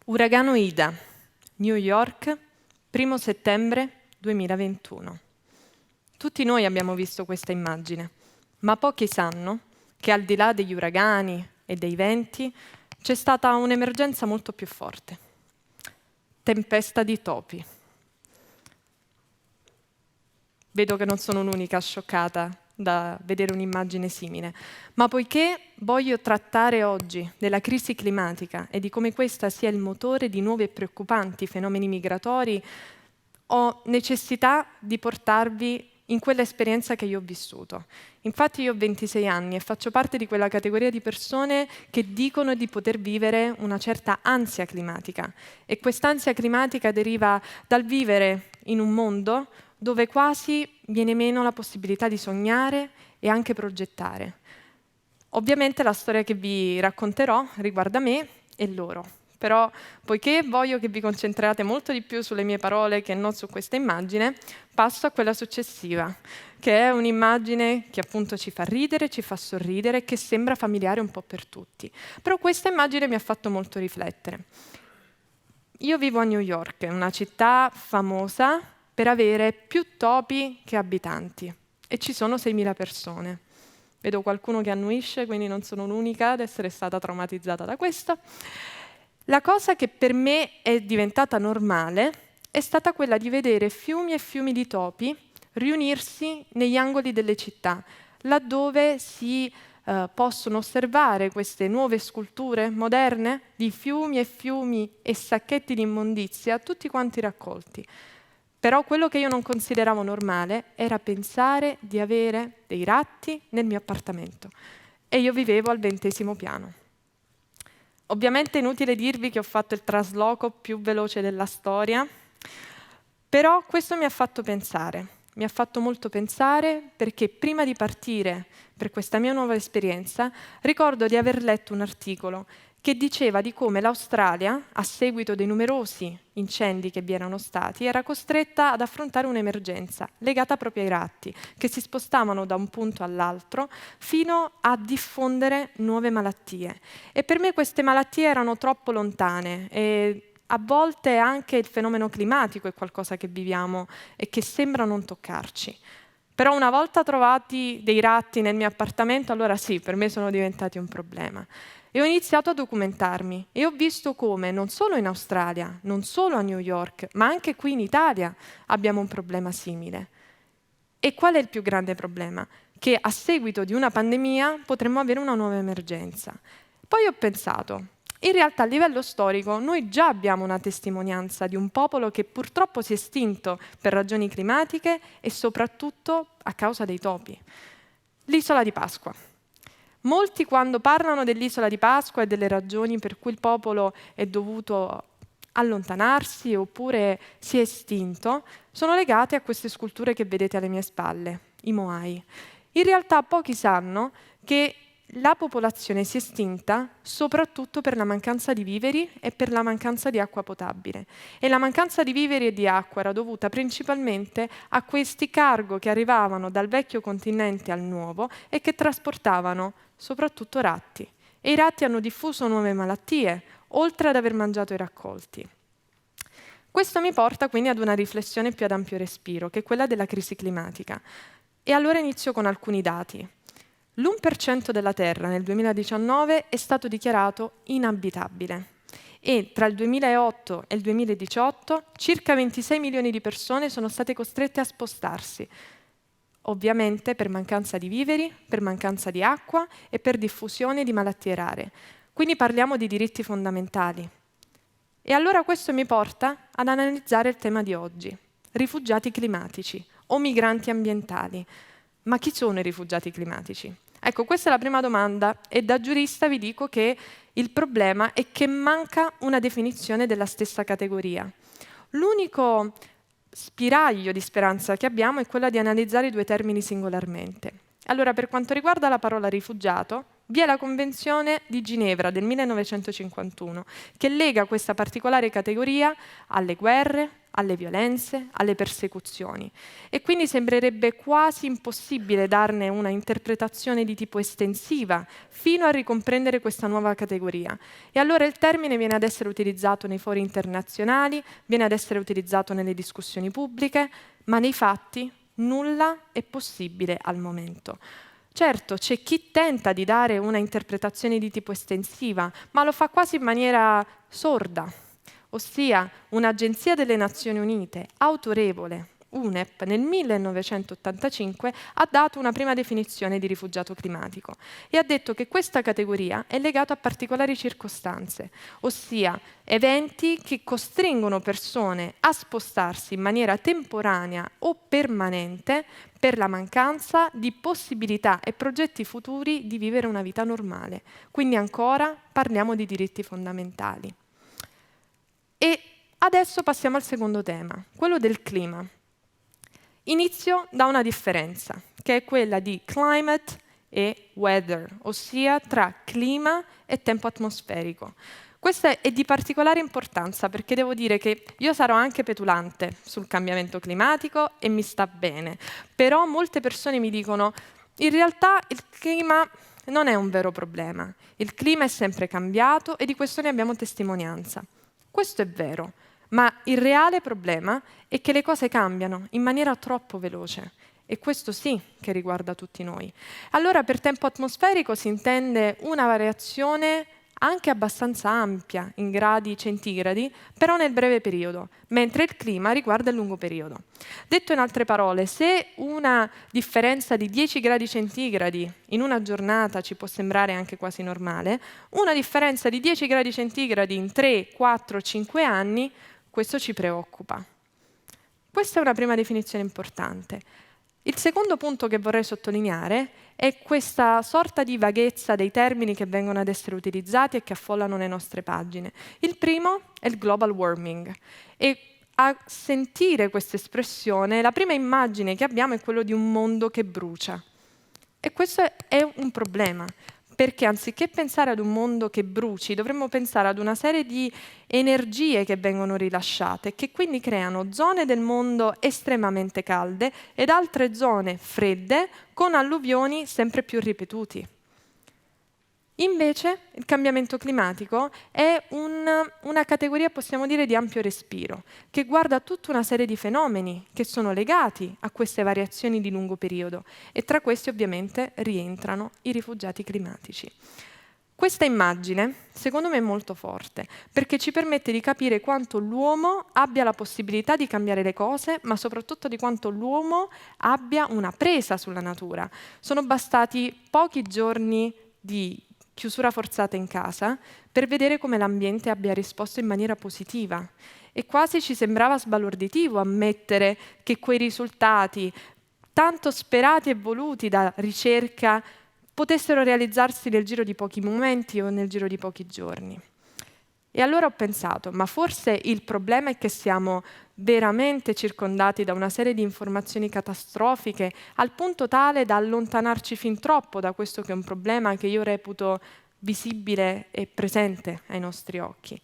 Uragano Ida, New York, 1 settembre 2021. Tutti noi abbiamo visto questa immagine, ma pochi sanno che al di là degli uragani e dei venti c'è stata un'emergenza molto più forte. Tempesta di topi. Vedo che non sono l'unica scioccata da vedere un'immagine simile, ma poiché voglio trattare oggi della crisi climatica e di come questa sia il motore di nuovi e preoccupanti fenomeni migratori, ho necessità di portarvi in quell'esperienza che io ho vissuto. Infatti io ho 26 anni e faccio parte di quella categoria di persone che dicono di poter vivere una certa ansia climatica, e quest'ansia climatica deriva dal vivere in un mondo dove quasi viene meno la possibilità di sognare e anche progettare. Ovviamente la storia che vi racconterò riguarda me e loro, però poiché voglio che vi concentrate molto di più sulle mie parole che non su questa immagine, passo a quella successiva, che è un'immagine che appunto ci fa ridere, ci fa sorridere, che sembra familiare un po' per tutti. Però questa immagine mi ha fatto molto riflettere. Io vivo a New York, una città famosa per avere più topi che abitanti, e ci sono 6.000 persone. Vedo qualcuno che annuisce, quindi non sono l'unica ad essere stata traumatizzata da questo. La cosa che per me è diventata normale è stata quella di vedere fiumi e fiumi di topi riunirsi negli angoli delle città, laddove si possono osservare queste nuove sculture moderne di fiumi e sacchetti di immondizia, tutti quanti raccolti. Però quello che io non consideravo normale era pensare di avere dei ratti nel mio appartamento, e io vivevo al 20° piano. Ovviamente è inutile dirvi che ho fatto il trasloco più veloce della storia, però questo mi ha fatto pensare. Mi ha fatto molto pensare perché prima di partire per questa mia nuova esperienza ricordo di aver letto un articolo che diceva di come l'Australia, a seguito dei numerosi incendi che vi erano stati, era costretta ad affrontare un'emergenza legata proprio ai ratti, che si spostavano da un punto all'altro fino a diffondere nuove malattie. E per me queste malattie erano troppo lontane, e a volte anche il fenomeno climatico è qualcosa che viviamo e che sembra non toccarci. Però una volta trovati dei ratti nel mio appartamento, allora sì, per me sono diventati un problema. E ho iniziato a documentarmi e ho visto come non solo in Australia, non solo a New York, ma anche qui in Italia abbiamo un problema simile. E qual è il più grande problema? Che a seguito di una pandemia potremmo avere una nuova emergenza. Poi ho pensato, in realtà a livello storico noi già abbiamo una testimonianza di un popolo che purtroppo si è estinto per ragioni climatiche e soprattutto a causa dei topi. L'isola di Pasqua. Molti quando parlano dell'isola di Pasqua e delle ragioni per cui il popolo è dovuto allontanarsi oppure si è estinto, sono legate a queste sculture che vedete alle mie spalle, i Moai. In realtà pochi sanno che la popolazione si è estinta soprattutto per la mancanza di viveri e per la mancanza di acqua potabile. E la mancanza di viveri e di acqua era dovuta principalmente a questi cargo che arrivavano dal vecchio continente al nuovo e che trasportavano soprattutto ratti. E i ratti hanno diffuso nuove malattie, oltre ad aver mangiato i raccolti. Questo mi porta quindi ad una riflessione più ad ampio respiro, che è quella della crisi climatica. E allora inizio con alcuni dati. L'1% della Terra nel 2019 è stato dichiarato inabitabile e tra il 2008 e il 2018 circa 26 milioni di persone sono state costrette a spostarsi, ovviamente per mancanza di viveri, per mancanza di acqua e per diffusione di malattie rare. Quindi parliamo di diritti fondamentali. E allora questo mi porta ad analizzare il tema di oggi, rifugiati climatici o migranti ambientali. Ma chi sono i rifugiati climatici? Ecco, questa è la prima domanda e da giurista vi dico che il problema è che manca una definizione della stessa categoria. L'unico spiraglio di speranza che abbiamo è quella di analizzare i due termini singolarmente. Allora, per quanto riguarda la parola rifugiato, vi è la Convenzione di Ginevra del 1951, che lega questa particolare categoria alle guerre, alle violenze, alle persecuzioni. E quindi sembrerebbe quasi impossibile darne una interpretazione di tipo estensiva fino a ricomprendere questa nuova categoria. E allora il termine viene ad essere utilizzato nei fori internazionali, viene ad essere utilizzato nelle discussioni pubbliche, ma nei fatti nulla è possibile al momento. Certo, c'è chi tenta di dare una interpretazione di tipo estensiva, ma lo fa quasi in maniera sorda, ossia un'agenzia delle Nazioni Unite autorevole, UNEP, nel 1985 ha dato una prima definizione di rifugiato climatico e ha detto che questa categoria è legata a particolari circostanze, ossia eventi che costringono persone a spostarsi in maniera temporanea o permanente per la mancanza di possibilità e progetti futuri di vivere una vita normale. Quindi ancora parliamo di diritti fondamentali. E adesso passiamo al secondo tema, quello del clima. Inizio da una differenza, che è quella di climate e weather, ossia tra clima e tempo atmosferico. Questa è di particolare importanza perché devo dire che io sarò anche petulante sul cambiamento climatico e mi sta bene, però molte persone mi dicono in realtà il clima non è un vero problema, il clima è sempre cambiato e di questo ne abbiamo testimonianza. Questo è vero. Ma il reale problema è che le cose cambiano in maniera troppo veloce e questo sì che riguarda tutti noi. Allora per tempo atmosferico si intende una variazione anche abbastanza ampia in gradi centigradi, però nel breve periodo, mentre il clima riguarda il lungo periodo. Detto in altre parole, se una differenza di 10 gradi centigradi in una giornata ci può sembrare anche quasi normale, una differenza di 10 gradi centigradi in 3, 4, 5 anni questo ci preoccupa. Questa è una prima definizione importante. Il secondo punto che vorrei sottolineare è questa sorta di vaghezza dei termini che vengono ad essere utilizzati e che affollano le nostre pagine. Il primo è il global warming e a sentire questa espressione la prima immagine che abbiamo è quella di un mondo che brucia. E questo è un problema, perché anziché pensare ad un mondo che bruci, dovremmo pensare ad una serie di energie che vengono rilasciate, che quindi creano zone del mondo estremamente calde ed altre zone fredde con alluvioni sempre più ripetuti. Invece il cambiamento climatico è una categoria, possiamo dire, di ampio respiro, che guarda tutta una serie di fenomeni che sono legati a queste variazioni di lungo periodo e tra questi ovviamente rientrano i rifugiati climatici. Questa immagine, secondo me, è molto forte, perché ci permette di capire quanto l'uomo abbia la possibilità di cambiare le cose, ma soprattutto di quanto l'uomo abbia una presa sulla natura. Sono bastati pochi giorni di chiusura forzata in casa per vedere come l'ambiente abbia risposto in maniera positiva. E quasi ci sembrava sbalorditivo ammettere che quei risultati, tanto sperati e voluti da ricerca, potessero realizzarsi nel giro di pochi momenti o nel giro di pochi giorni. E allora ho pensato, ma forse il problema è che siamo veramente circondati da una serie di informazioni catastrofiche al punto tale da allontanarci fin troppo da questo che è un problema che io reputo visibile e presente ai nostri occhi.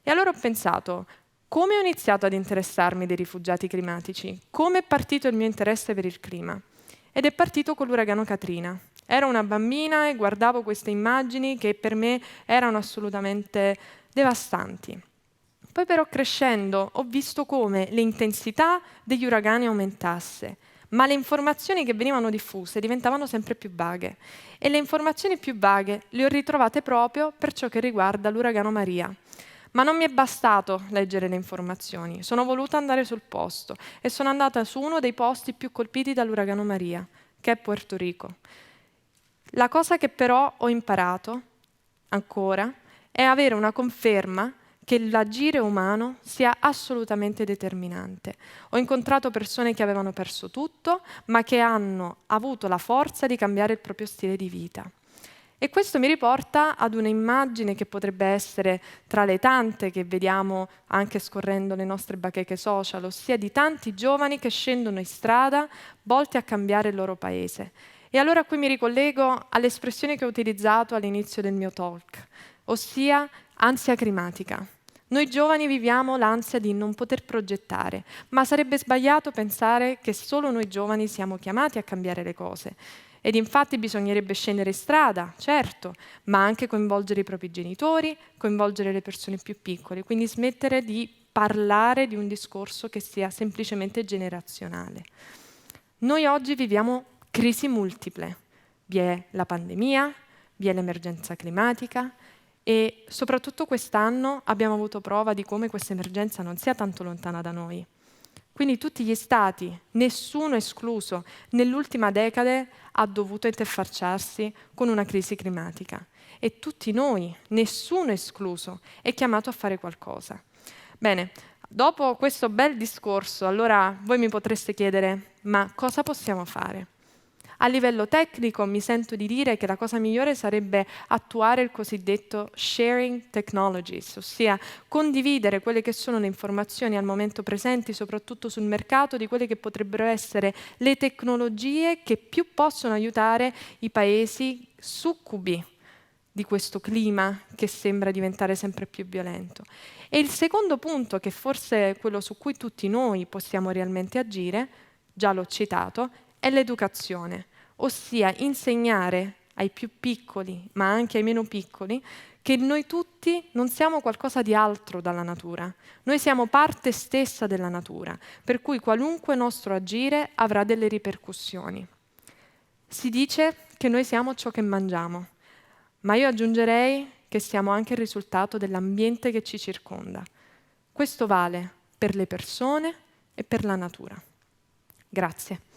E allora ho pensato, come ho iniziato ad interessarmi dei rifugiati climatici? Come è partito il mio interesse per il clima? Ed è partito con l'uragano Katrina. Ero una bambina e guardavo queste immagini che per me erano assolutamente devastanti. Poi però crescendo ho visto come l'intensità degli uragani aumentasse, ma le informazioni che venivano diffuse diventavano sempre più vaghe e le informazioni più vaghe le ho ritrovate proprio per ciò che riguarda l'uragano Maria. Ma non mi è bastato leggere le informazioni, sono voluta andare sul posto e sono andata su uno dei posti più colpiti dall'uragano Maria, che è Puerto Rico. La cosa che però ho imparato ancora è avere una conferma che l'agire umano sia assolutamente determinante. Ho incontrato persone che avevano perso tutto, ma che hanno avuto la forza di cambiare il proprio stile di vita. E questo mi riporta ad un'immagine che potrebbe essere tra le tante che vediamo anche scorrendo le nostre bacheche social, ossia di tanti giovani che scendono in strada volti a cambiare il loro paese. E allora qui mi ricollego all'espressione che ho utilizzato all'inizio del mio talk, ossia ansia climatica. Noi giovani viviamo l'ansia di non poter progettare, ma sarebbe sbagliato pensare che solo noi giovani siamo chiamati a cambiare le cose. Ed infatti bisognerebbe scendere in strada, certo, ma anche coinvolgere i propri genitori, coinvolgere le persone più piccole, quindi smettere di parlare di un discorso che sia semplicemente generazionale. Noi oggi viviamo crisi multiple. Vi è la pandemia, vi è l'emergenza climatica e soprattutto quest'anno abbiamo avuto prova di come questa emergenza non sia tanto lontana da noi. Quindi tutti gli stati, nessuno escluso, nell'ultima decade ha dovuto interfacciarsi con una crisi climatica. E tutti noi, nessuno escluso, è chiamato a fare qualcosa. Bene, dopo questo bel discorso, allora voi mi potreste chiedere, ma cosa possiamo fare? A livello tecnico mi sento di dire che la cosa migliore sarebbe attuare il cosiddetto sharing technologies, ossia condividere quelle che sono le informazioni al momento presenti, soprattutto sul mercato, di quelle che potrebbero essere le tecnologie che più possono aiutare i paesi succubi di questo clima che sembra diventare sempre più violento. E il secondo punto, che forse è quello su cui tutti noi possiamo realmente agire, già l'ho citato, è l'educazione, ossia insegnare ai più piccoli, ma anche ai meno piccoli, che noi tutti non siamo qualcosa di altro dalla natura. Noi siamo parte stessa della natura, per cui qualunque nostro agire avrà delle ripercussioni. Si dice che noi siamo ciò che mangiamo, ma io aggiungerei che siamo anche il risultato dell'ambiente che ci circonda. Questo vale per le persone e per la natura. Grazie.